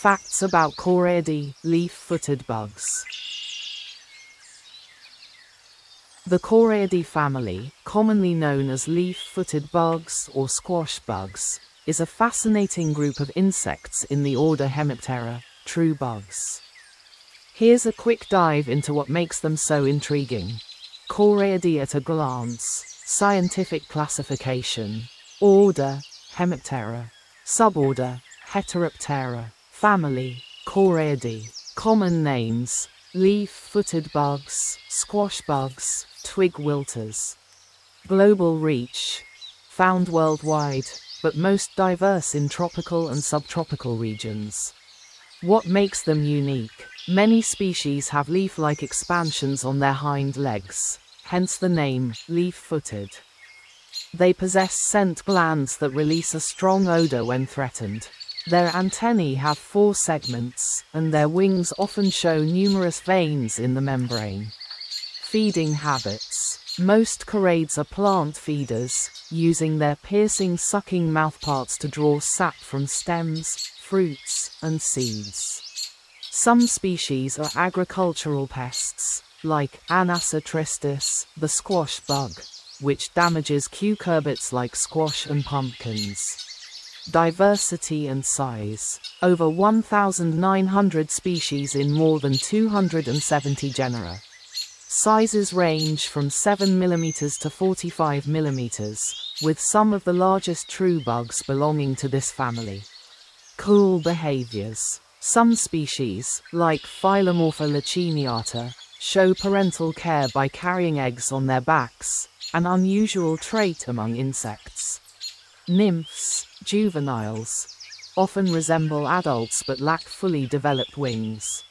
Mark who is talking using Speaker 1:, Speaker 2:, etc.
Speaker 1: Facts about Coreidae, leaf-footed bugs. The Coreidae family, commonly known as leaf-footed bugs or squash bugs, is a fascinating group of insects in the order Hemiptera, true bugs. Here's a quick dive into what makes them so intriguing. Coreidae at a glance. Scientific classification. Order, Hemiptera. Suborder, Heteroptera. Family, Coreidae. Common names: leaf-footed bugs, squash bugs, twig-wilters. Global reach: found worldwide, but most diverse in tropical and subtropical regions. What makes them unique? Many species have leaf-like expansions on their hind legs, hence the name, leaf-footed. They possess scent glands that release a strong odor when threatened. Their antennae have 4 segments, and their wings often show numerous veins in the membrane. Feeding habits: most Coreids are plant feeders, using their piercing sucking mouthparts to draw sap from stems, fruits, and seeds. Some species are agricultural pests, like Anasatristis, the squash bug, which damages cucurbits like squash and pumpkins. Diversity and size: over 1,900 species in more than 270 genera. Sizes range from 7 mm to 45 mm, with some of the largest true bugs belonging to this family. Cool behaviors: some species, like Phylomorpha laciniata, show parental care by carrying eggs on their backs, an unusual trait among insects. Nymphs, juveniles, often resemble adults but lack fully developed wings.